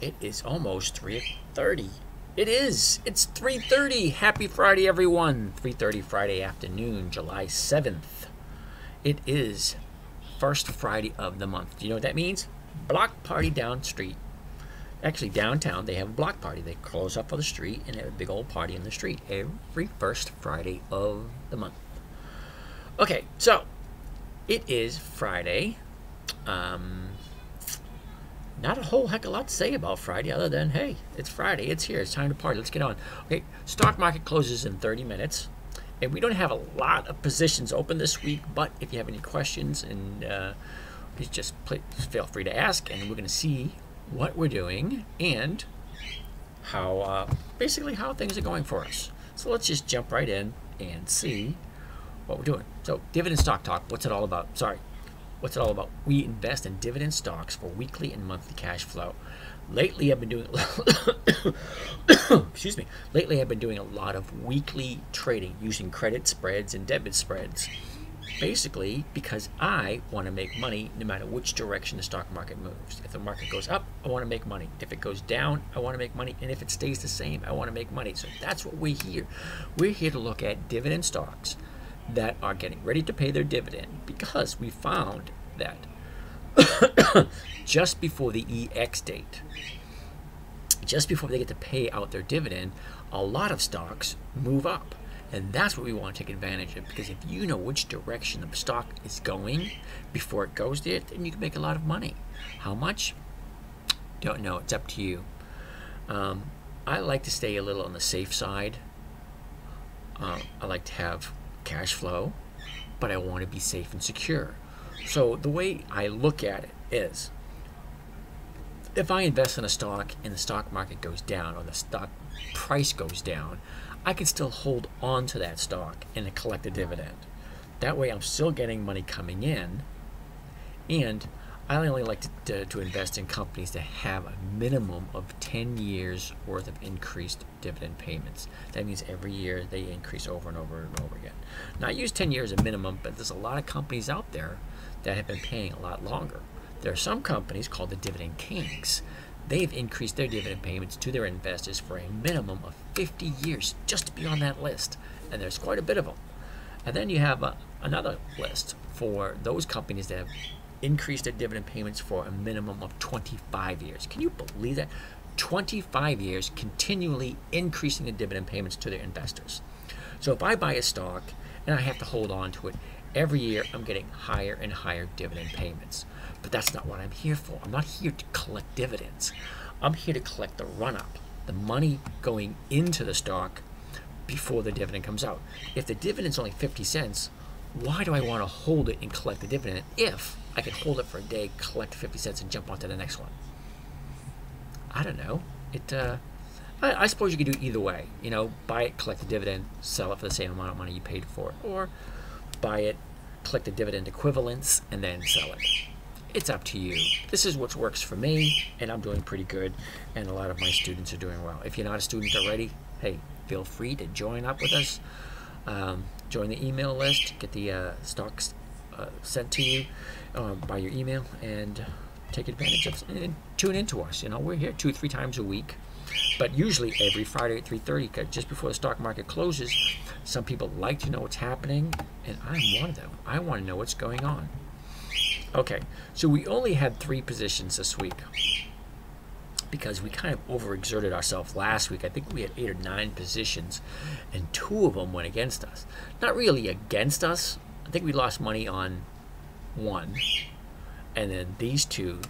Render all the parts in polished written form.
It is almost 3:30. It is. It's 3:30. Happy Friday, everyone. 3:30 Friday afternoon, July 7th. It is first Friday of the month. Do you know what that means? Block party down street. Actually, downtown, they have a block party. They close up for the street and have a big old party in the street every first Friday of the month. Okay, so it is Friday. Not a whole heck of a lot to say about Friday other than, hey, it's Friday, it's here, it's time to party, let's get on. Okay, stock market closes in 30 minutes, and we don't have a lot of positions open this week, but if you have any questions, and please just feel free to ask, and we're going to see what we're doing and how, basically how things are going for us. So let's just jump right in and see what we're doing. So, Dividend Stock Talk, what's it all about? What's it all about? We invest in dividend stocks for weekly and monthly cash flow. Lately, I've been doing excuse me. Lately, I've been doing a lot of weekly trading using credit spreads and debit spreads. Basically, because I want to make money no matter which direction the stock market moves. If the market goes up, I want to make money. If it goes down, I want to make money. And if it stays the same, I want to make money. So that's what we're here. We're here to look at dividend stocks that are getting ready to pay their dividend, because we found that just before the EX date, just before they get to pay out their dividend, a lot of stocks move up. And that's what we want to take advantage of, because if you know which direction the stock is going before it goes there, then you can make a lot of money. How much? Don't know. It's up to you. I like to stay a little on the safe side. I like to have cash flow, but I want to be safe and secure. So the way I look at it is, if I invest in a stock and the stock market goes down or the stock price goes down, I can still hold on to that stock and collect a dividend. That way I'm still getting money coming in, and I only like to invest in companies that have a minimum of 10 years worth of increased dividend payments. That means every year they increase over and over and over again. Now, I use 10 years as a minimum, but there's a lot of companies out there that have been paying a lot longer. There are some companies called the Dividend Kings. They've increased their dividend payments to their investors for a minimum of 50 years just to be on that list. And there's quite a bit of them. And then you have another list for those companies that have increased their dividend payments for a minimum of 25 years. Can you believe that? 25 years continually increasing the dividend payments to their investors. So if I buy a stock and I have to hold on to it, every year I'm getting higher and higher dividend payments. But that's not what I'm here for. I'm not here to collect dividends. I'm here to collect the run-up, the money going into the stock before the dividend comes out. If the dividend's only 50 cents, why do I want to hold it and collect the dividend if I can hold it for a day, collect 50 cents, and jump on to the next one? I don't know. I suppose you could do either way. You know, buy it, collect the dividend, sell it for the same amount of money you paid for it, or buy it, collect the dividend equivalents, and then sell it. It's up to you. This is what works for me, and I'm doing pretty good, and a lot of my students are doing well. If you're not a student already, hey, feel free to join up with us. Join the email list, get the stocks sent to you by your email, and take advantage of it, and tune into us. You know, we're here 2-3 times a week, but usually every Friday at 3:30, just before the stock market closes. Some people like to know what's happening, and I'm one of them. I want to know what's going on. Okay, so we only had 3 positions this week because we kind of overexerted ourselves last week. I think we had 8 or 9 positions, and 2 of them went against us. Not really against us. I think we lost money on 1, and then these 2,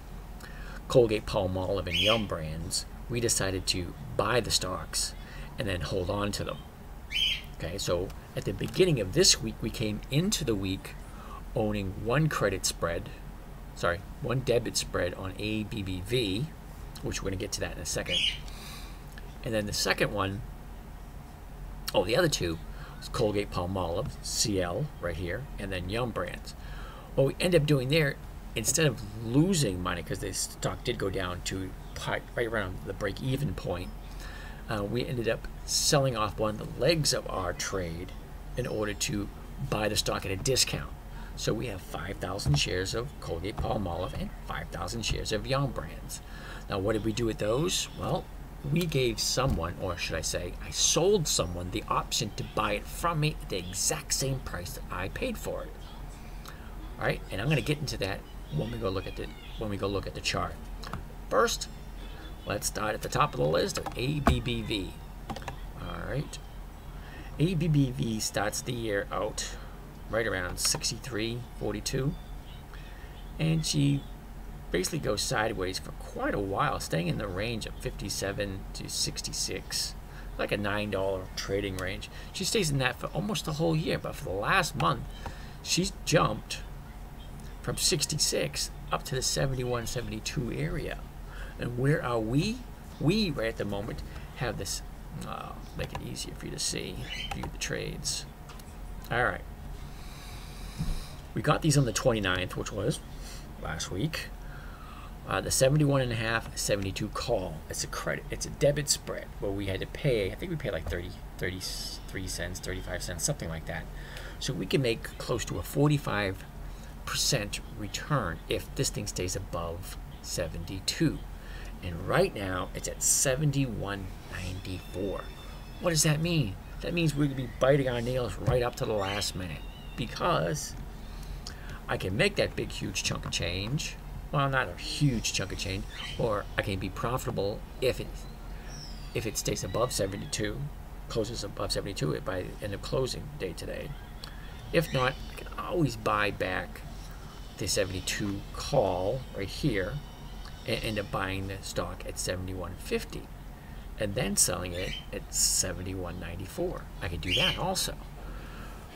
Colgate-Palmolive and Yum Brands, we decided to buy the stocks and then hold on to them. Okay, so at the beginning of this week, we came into the week owning 1 credit spread, 1 debit spread on ABBV, which we're going to get to that in a second. And then the second one, the other 2 was Colgate-Palmolive, CL right here, and then Yum Brands. What we ended up doing there, instead of losing money, because the stock did go down to right around the break-even point, we ended up selling off one of the legs of our trade in order to buy the stock at a discount. So we have 5,000 shares of Colgate-Palmolive and 5,000 shares of Young Brands. Now, what did we do with those? Well, we gave someone, or should I say, I sold someone the option to buy it from me at the exact same price that I paid for it. All right, and I'm going to get into that when we go look at the chart. First, let's start at the top of the list of ABBV. All right, ABBV starts the year out right around 63.42, and she basically goes sideways for quite a while, staying in the range of 57 to 66, like a $9 trading range. She stays in that for almost the whole year, but for the last month, she's jumped from 66 up to the 71, 72 area. And where are we? We, right at the moment, have this, make it easier for you to see, view the trades. All right. We got these on the 29th, which was last week. The 71.5, 72 call. It's a credit. It's a debit spread where we had to pay. I think we paid like 33 cents, 35 cents, something like that. So we can make close to a 45% return if this thing stays above 72. And right now it's at 71.94. What does that mean? That means we're gonna be biting our nails right up to the last minute, because I can make that big huge chunk of change. Well, not a huge chunk of change, or I can be profitable if it stays above 72, closes above 72 by the end of closing day today. If not, I can always buy back the 72 call right here and end up buying the stock at 71.50 and then selling it at 71.94. I can do that also.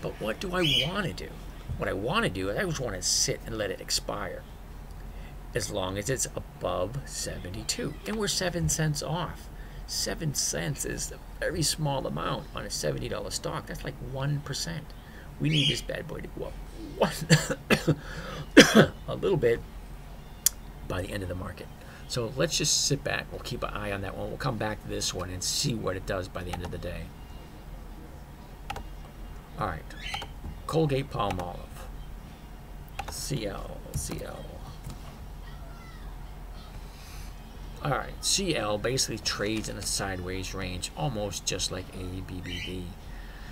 But what do I want to do? What I want to do is I just want to sit and let it expire as long as it's above 72. And we're 7 cents off. 7 cents is a very small amount on a $70 stock. That's like 1%. We need this bad boy to go up a little bit by the end of the market. So let's just sit back. We'll keep an eye on that one. We'll come back to this one and see what it does by the end of the day. All right. Colgate-Palmolive. CL. All right. CL basically trades in a sideways range, almost just like ABBV.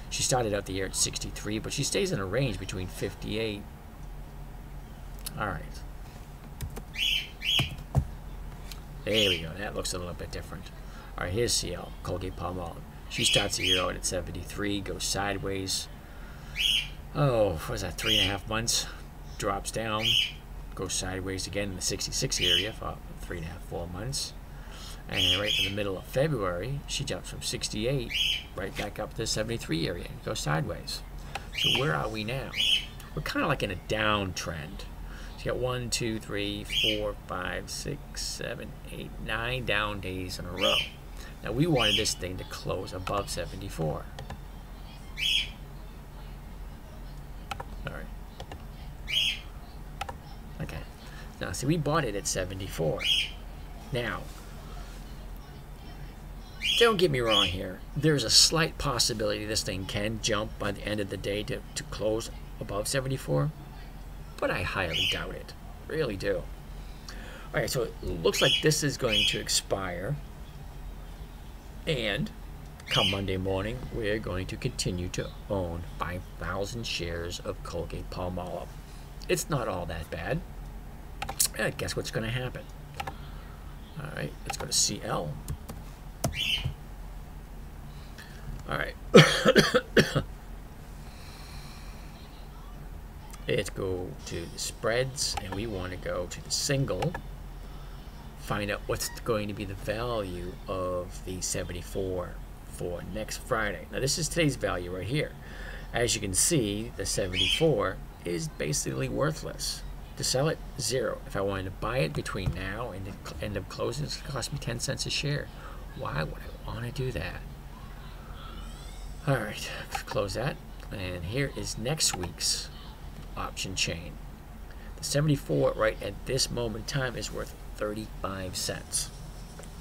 She started out the year at 63, but she stays in a range between 58. All right. There we go. That looks a little bit different. All right, here's CL, Colgate-Palmolive. She starts the year out at 73, goes sideways. Oh, what was that, 3.5 months? Drops down, goes sideways again in the 66 area for 3.5, 4 months. And right in the middle of February, she jumps from 68 right back up to the 73 area and goes sideways. So where are we now? We're kind of like in a downtrend. So you got 1, 2, 3, 4, 5, 6, 7, 8, 9 down days in a row. Now we wanted this thing to close above 74. All right. Okay. Now see, we bought it at 74. Now, don't get me wrong here. There's a slight possibility this thing can jump by the end of the day to close above 74, but I highly doubt it. Really do. All right, so it looks like this is going to expire, and come Monday morning, we're going to continue to own 5,000 shares of Colgate-Palmolive. It's not all that bad. Guess what's going to happen? All right, let's go to CL. All right. Let's go to the spreads, and we want to go to the single. Find out what's going to be the value of the 74 for next Friday. Now, this is today's value right here. As you can see, the 74 is basically worthless. To sell it, 0. If I wanted to buy it between now and the end of closing, it's going to cost me 10 cents a share. Why would I want to do that? All right, close that. And here is next week's option chain. The 74 right at this moment in time is worth 35 cents.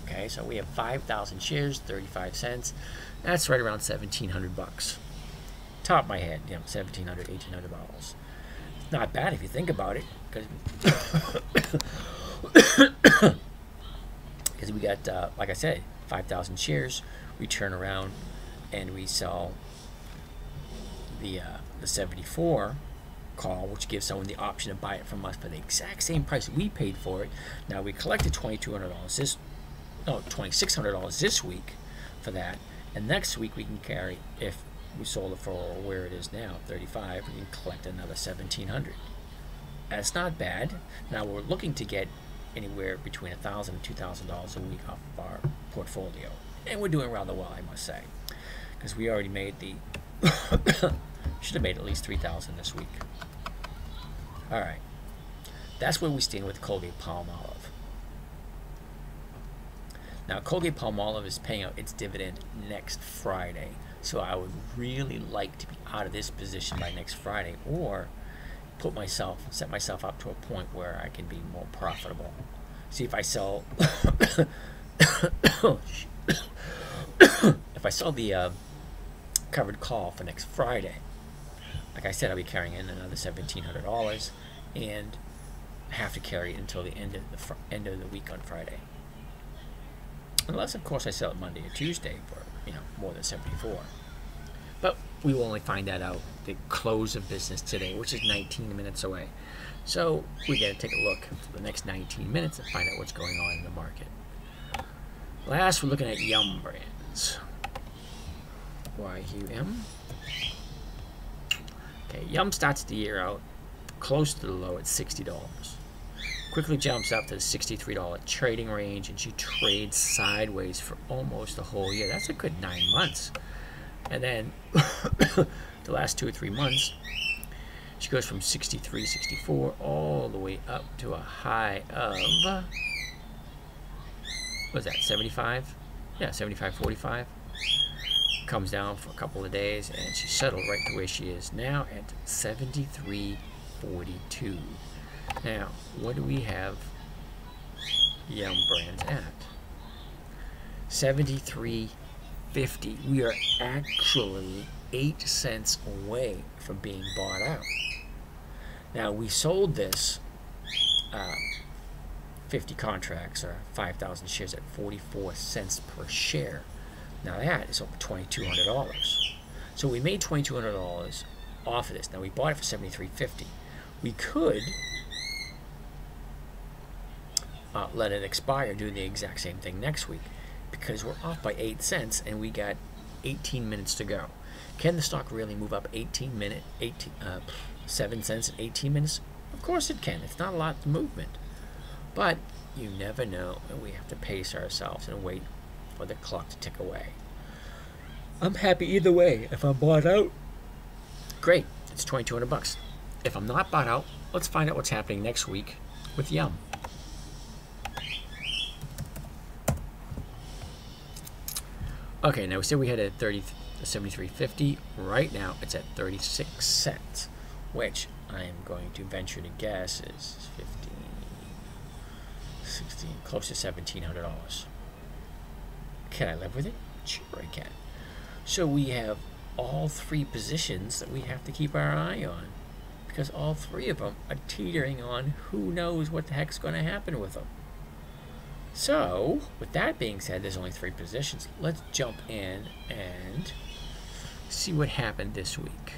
Okay, so we have 5,000 shares, 35 cents. That's right around $1,700 bucks. Top of my head, you know, $1,700, $1,800. not bad if you think about it, because we got, like I said, 5,000 shares. We turn around and we sell the 74 call, which gives someone the option to buy it from us for the exact same price we paid for it. Now we collected $2,600 this week for that, and next week we can carry, if we sold it for where it is now, 35, we can collect another 1,700. That's not bad. Now we're looking to get anywhere between $1,000 and $2,000 a week off of our portfolio, and we're doing rather well, I must say, because we already made the should have made at least $3,000 this week. All right, that's where we stand with Colgate-Palmolive. Now, Colgate-Palmolive is paying out its dividend next Friday, so I would really like to be out of this position by next Friday, or set myself up to a point where I can be more profitable. See if I sell if I sell the covered call for next Friday, like I said, I'll be carrying in another $1,700 and have to carry it until the end of the week on Friday. Unless, of course, I sell it Monday or Tuesday for more than 74. But we will only find that out the close of business today, which is 19 minutes away. So we got to take a look for the next 19 minutes and find out what's going on in the market. Last, we're looking at Yum Brands. YUM. Okay, Yum starts the year out close to the low at $60. Quickly jumps up to the $63 trading range, and she trades sideways for almost a whole year. That's a good 9 months. And then the last 2 or 3 months, she goes from 63, 64 all the way up to a high of, what was that, 75? Yeah, 75.45. Comes down for a couple of days, and she settled right to where she is now at 73.42. Now, what do we have Yum Brands at? 73.50. We are actually 8 cents away from being bought out. Now, we sold this 50 contracts, or 5,000 shares, at 44 cents per share. Now that is over $2,200. So we made $2,200 off of this. Now we bought it for $73.50. We could let it expire, do the exact same thing next week, because we're off by 8 cents and we got 18 minutes to go. Can the stock really move up 7 cents in 18 minutes? Of course it can. It's not a lot of movement. But you never know, and we have to pace ourselves and wait for the clock to tick away. I'm happy either way. If I'm bought out, great. It's $2,200. If I'm not bought out, let's find out what's happening next week with Yum. Okay, now we said we had a 73.50. Right now, it's at 36 cents, which I am going to venture to guess is 15, 16, close to $1,700. Can I live with it? Sure I can. So we have all 3 positions that we have to keep our eye on, because all 3 of them are teetering on who knows what the heck's going to happen with them. So, with that being said, there's only 3 positions. Let's jump in and see what happened this week.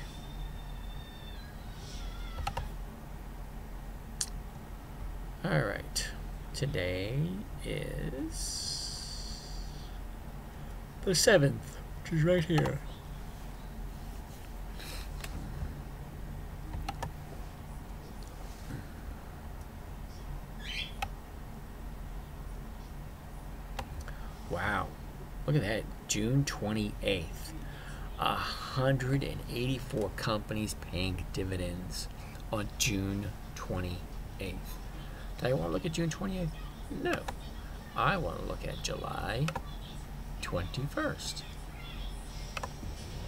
All right. Today is the 7th, which is right here. Wow, look at that, June 28th. 184 companies paying dividends on June 28th. Do I want to look at June 28th? No. I want to look at July 21st.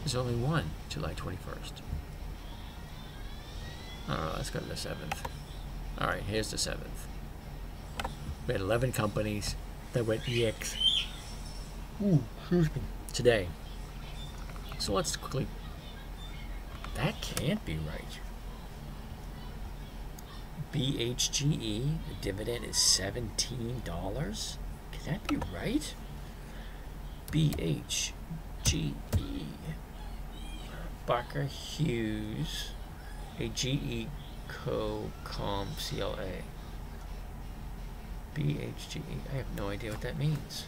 There's only one July 21st. Let's go to the 7th. All right, here's the 7th. We had 11 companies that went EX. Ooh, excuse me. Today. So let's quickly. That can't be right. BHGE, the dividend is $17. Can that be right? BHGE, Barker Hughes, a GE Co-Com CLA. BHGE, I have no idea what that means.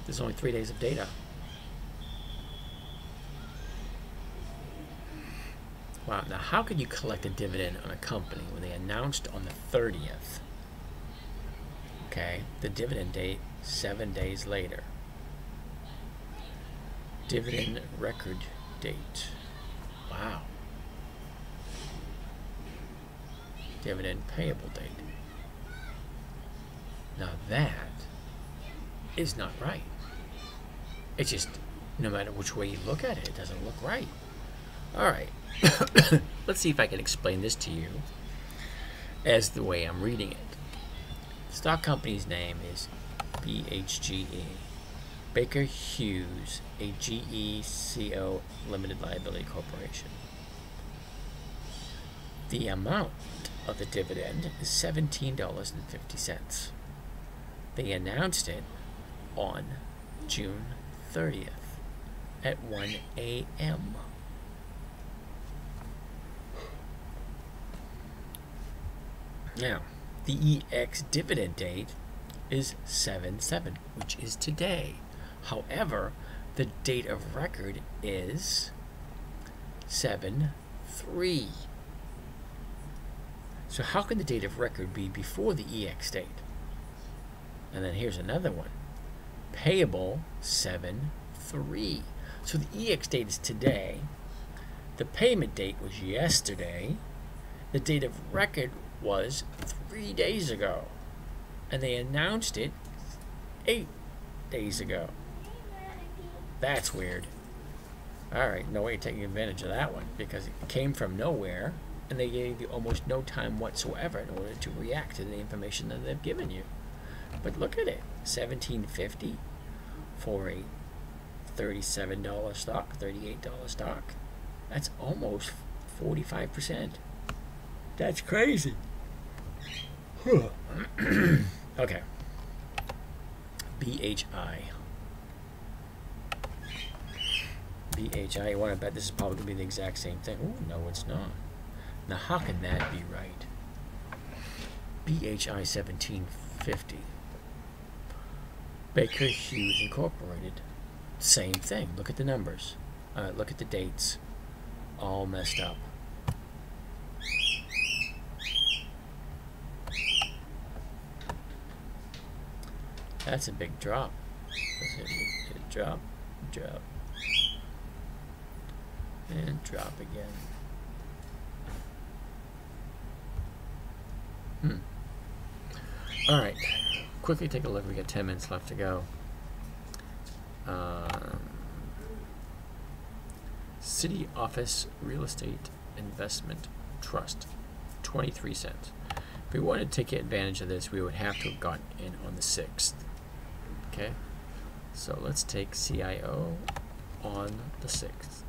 There's only 3 days of data. Wow, now how could you collect a dividend on a company when they announced on the 30th? Okay, the dividend date 7 days later. Dividend record date. Wow. Dividend payable date. Now that is not right. It's just, no matter which way you look at it, it doesn't look right. All right. Let's see if I can explain this to you as the way I'm reading it. The stock company's name is BHGE, Baker Hughes, a GECO Limited Liability Corporation. The amount of the dividend is $17.50. They announced it on June 30th at 1 a.m. Now, the EX dividend date is 7/7, which is today. However, the date of record is 7/3. So how can the date of record be before the EX date? And then here's another one. Payable 7/3. So the EX date is today. The payment date was yesterday. The date of record was 3 days ago. And they announced it 8 days ago. That's weird. Alright, no way of taking advantage of that one, because it came from nowhere and they gave you almost no time whatsoever in order to react to the information that they've given you. But look at it, $17.50 for a $37 stock, $38 stock. That's almost 45%. That's crazy. Okay. BHI. BHI, you want to bet this is probably going to be the exact same thing. Oh, no, it's not. Now, how can that be right? BHI 1750. Baker Hughes Incorporated. Same thing. Look at the numbers. Look at the dates. All messed up. That's a big drop. Drop, drop, and drop again. All right, quickly take a look. We got 10 minutes left to go. City Office Real Estate Investment Trust, 23 cents. If we wanted to take advantage of this, we would have to have gotten in on the 6th. Okay, so let's take CIO on the 6th.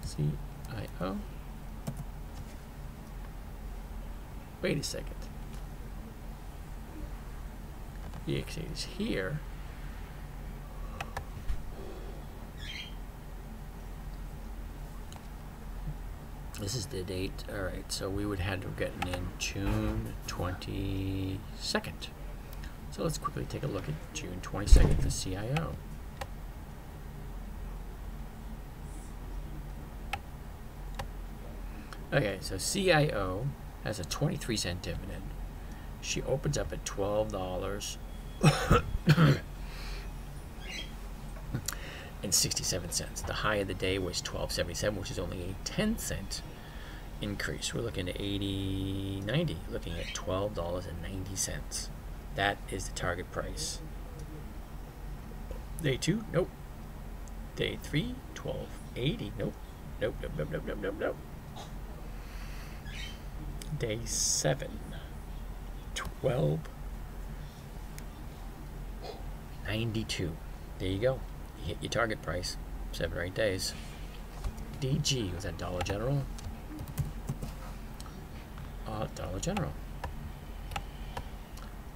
CIO. Wait a second. EX8 is here. This is the date. All right, so we would have to have gotten in June 22nd. So let's quickly take a look at June 22nd for CIO. Okay, so CIO has a 23-cent dividend. She opens up at $12 and 67 cents. The high of the day was $12.77, which is only a 10-cent increase. We're looking at 80.90, looking at $12.90. That is the target price. Day 2, nope. Day 3, $12.80, nope. Nope, nope, nope, nope, nope, nope, nope. Day 7, $12.80. 92. There you go. You hit your target price. 7 or 8 days. DG, was that Dollar General? Dollar General.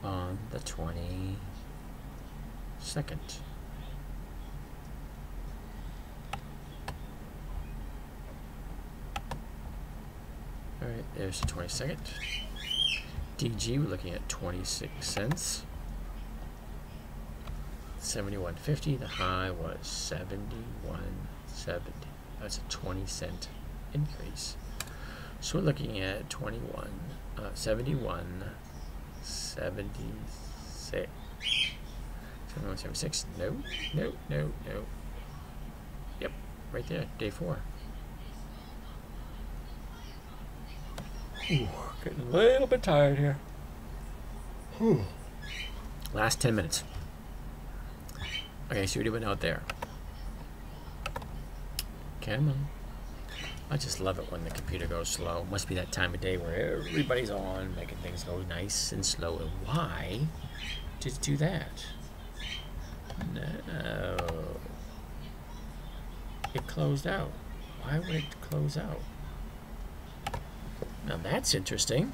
On the 22nd. Alright, there's the 22nd. DG, we're looking at 26 cents. 71.50. The high was 71.70. That's a 20-cent increase. So we're looking at 71.76. 71.76. No. Yep, right there. Day 4. Ooh, getting a little bit tired here. Whew. Last 10 minutes. Okay, so what went out there? Come on. I just love it when the computer goes slow. Must be that time of day where everybody's on, making things go nice and slow. And why did it do that? No. It closed out. Why would it close out? Now that's interesting.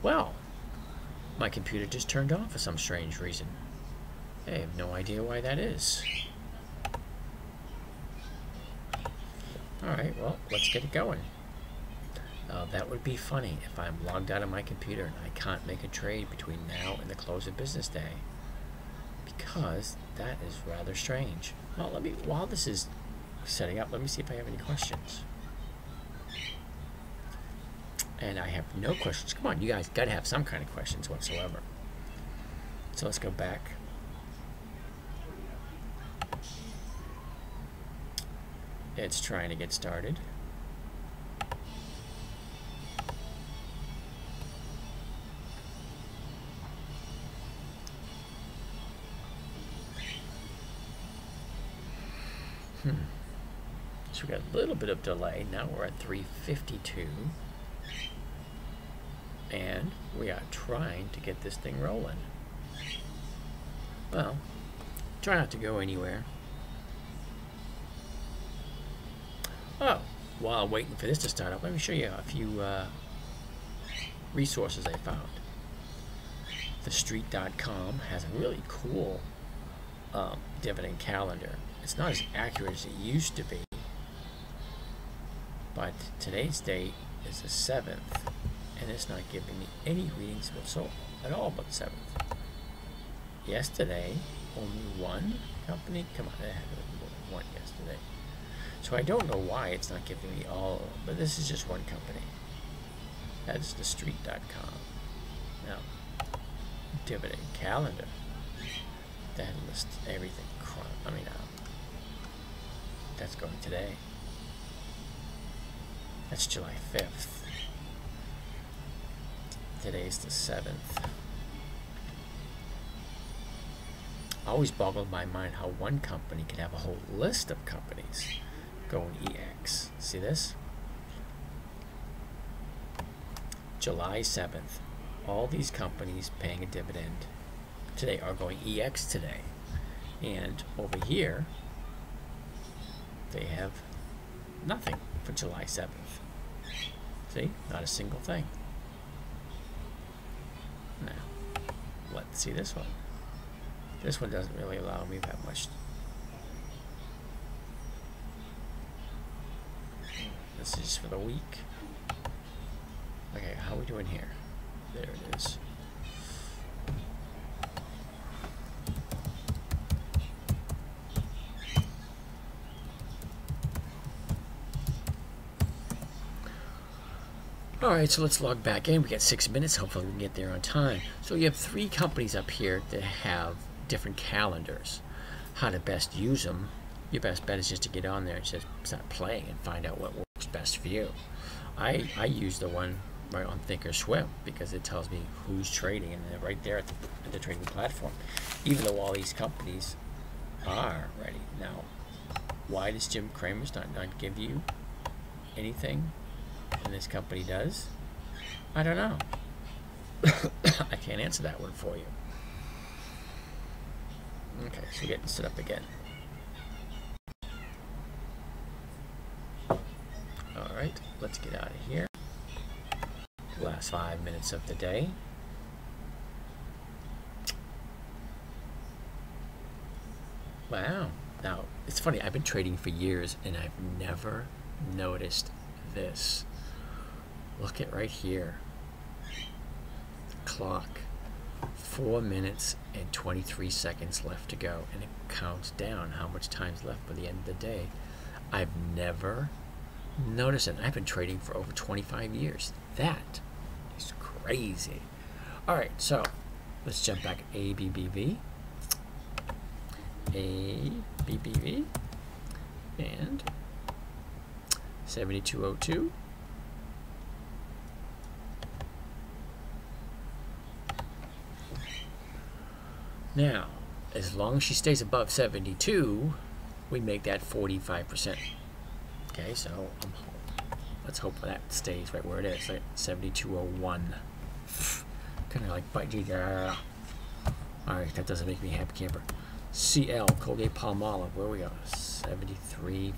Well, my computer just turned off for some strange reason. I have no idea why that is. Alright, well, let's get it going. That would be funny if I'm logged out of my computer and I can't make a trade between now and the close of business day. Because that is rather strange. Well, while this is setting up, let me see if I have any questions. And I have no questions. Come on, you guys got to have some kind of questions whatsoever. So let's go back. It's trying to get started. So we got a little bit of delay. Now we're at 3:52. And we are trying to get this thing rolling. Well, try not to go anywhere. Oh, while waiting for this to start up, let me show you a few resources I found. TheStreet.com has a really cool dividend calendar. It's not as accurate as it used to be, but today's date is the 7th, and it's not giving me any readings whatsoever at all but 7th. Yesterday, only one company, come on, it had one yesterday. So I don't know why it's not giving me all, but this is just one company. That's TheStreet.com. Now, dividend calendar. That lists everything. That's going today. That's July 5th. Today's the 7th. Always boggled my mind how one company can have a whole list of companies going EX. See this? July 7th. All these companies paying a dividend today are going EX today. And over here, they have nothing for July 7th. See? Not a single thing. Now, let's see this one. This one doesn't really allow me that much. This is for the week. Okay, how are we doing here? There it is. Alright, so let's log back in. We got 6 minutes. Hopefully we can get there on time. So you have 3 companies up here that have different calendars. How to best use them. Your best bet is just to get on there and just start playing and find out what works best for you. I use the one right on Thinkorswim because it tells me who's trading, and they're right there at the trading platform. Even though all these companies are ready. Now, why does Jim Cramer's not give you anything? And this company does? I don't know. I can't answer that one for you. Okay, so we're getting stood up again. All right, let's get out of here. Last 5 minutes of the day. Wow. Now, it's funny, I've been trading for years and I've never noticed this. Look at right here. The clock. 4 minutes and 23 seconds left to go, and it counts down how much time's left by the end of the day. I've never noticed it. I've been trading for over 25 years. That is crazy. All right, so let's jump back. ABBV, ABBV, and 7202. Now, as long as she stays above 72, we make that 45%. Okay, so let's hope that stays right where it is, like 7201. Kind of like bite. All right, that doesn't make me happy camper. CL, Colgate Palmolive, where we go? 73,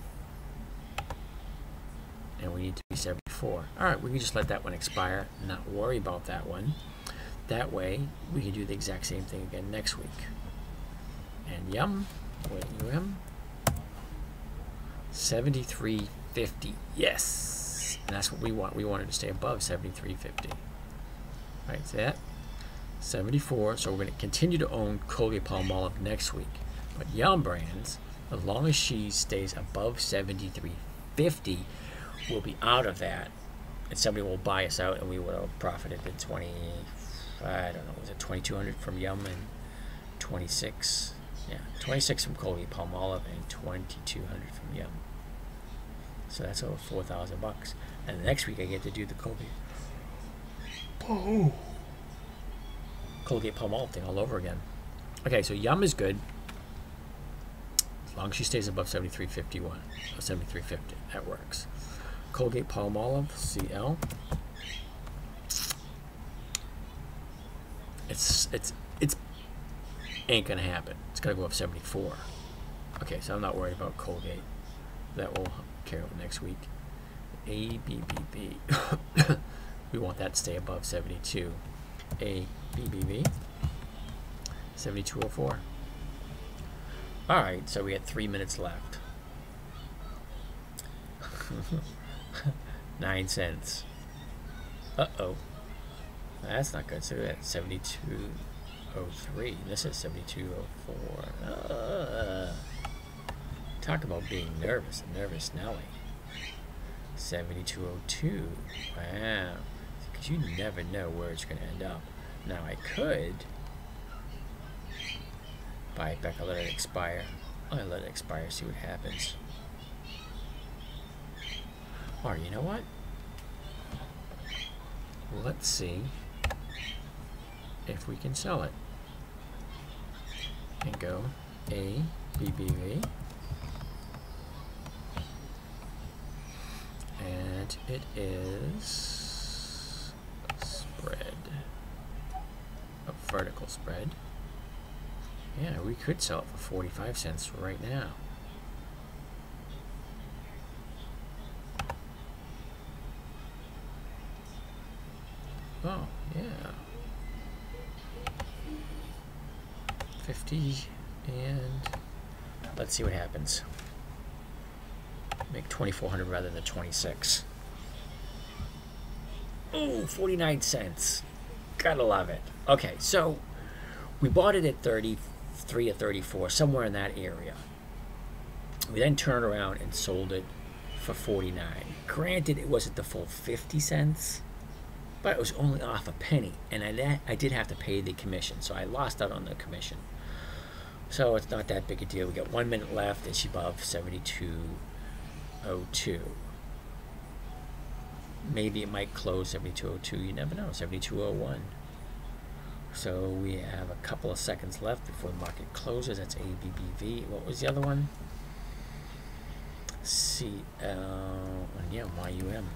and we need to be 74. All right, we can just let that one expire, not worry about that one. That way, we can do the exact same thing again next week. And yum, UM, 73.50. Yes, and that's what we want. We wanted to stay above 73.50. Right, so that 74. So we're going to continue to own Colgate Palmolive next week. But Yum Brands, as long as she stays above 73.50, we'll be out of that, and somebody will buy us out, and we will have profited the 20. I don't know, was it 2,200 from Yum and 26? Yeah, 26 from Colgate Palmolive and 2,200 from Yum. So that's over $4,000. And the next week I get to do the Colgate Palmolive thing all over again. Okay, so Yum is good as long as she stays above 73.51 or 73.50. That works. Colgate Palmolive, CL. It's ain't gonna happen. It's gonna go up 74. Okay, so I'm not worried about Colgate. That will carry over next week. ABBB. We want that to stay above 72. ABBB. 7204. All right, so we had 3 minutes left. 9 cents. Uh-oh. That's not good. So that's 7203. This is 7204. Talk about being nervous. A nervous Nelly. 7202. Wow. Because you never know where it's going to end up. Now I could buy it back. I'll let it expire. I'll let it expire, see what happens. Or you know what? Let's see if we can sell it. And go ABBV. And it is a spread. A vertical spread. Yeah, we could sell it for 45 cents right now. Oh, yeah. 50, and let's see what happens. Make 2,400 rather than 26. Oh, 49 cents. Gotta love it. Okay, so we bought it at 33 or 34, somewhere in that area. We then turned around and sold it for 49. Granted, it wasn't the full 50 cents, but it was only off a penny, and I did have to pay the commission, so I lost out on the commission. So it's not that big a deal. We got 1 minute left, and she's above 72.02. Maybe it might close 72.02. You never know. 72.01. So we have a couple of seconds left before the market closes. That's ABBV. What was the other one? CL. Yeah, YUM.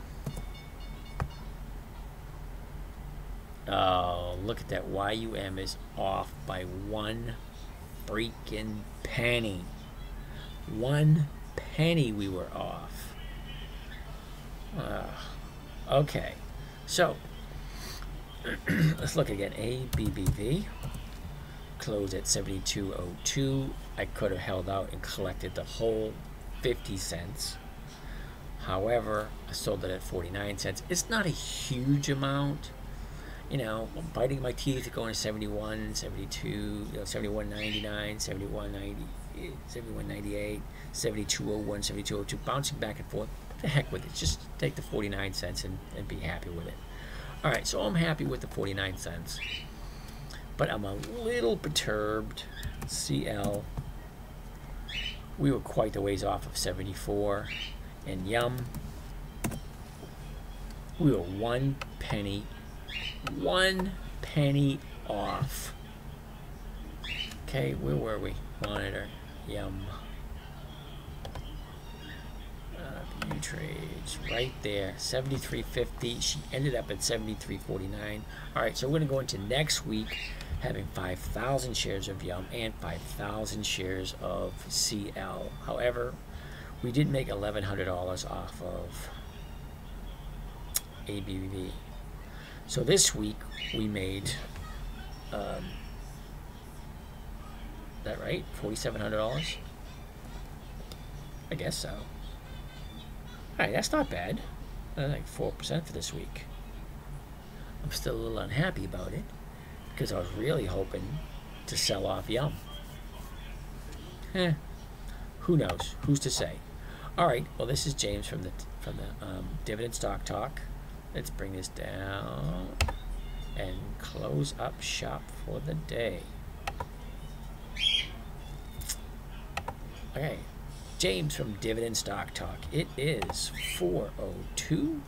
Oh, look at that. YUM is off by 1 freaking penny. 1 penny we were off. Okay, so let's look again. ABBV closed at 72.02. I could have held out and collected the whole 50 cents. However, I sold it at 49 cents. It's not a huge amount. You know, I'm biting my teeth going to 71, 72, you know, 71.99, 71.90, 71.98, 72.01, 72.02, bouncing back and forth. The heck with it. Just take the 49 cents and be happy with it. All right, so I'm happy with the 49 cents. But I'm a little perturbed. CL, we were quite a ways off of 74. And YUM, we were 1 penny off. Okay, where were we? Monitor, YUM. View trades, right there, 73.50. She ended up at 73.49. All right, so we're going to go into next week having 5,000 shares of YUM and 5,000 shares of CL. However, we did make $1,100 off of ABBV. So this week we made, that right? $4,700? I guess so. All right, that's not bad. Like 4% for this week. I'm still a little unhappy about it because I was really hoping to sell off YUM. Who knows? Who's to say? All right. Well, this is James from the Dividend Stock Talk. Let's bring this down and close up shop for the day. Okay. James from Dividend Stock Talk. It is 4:02.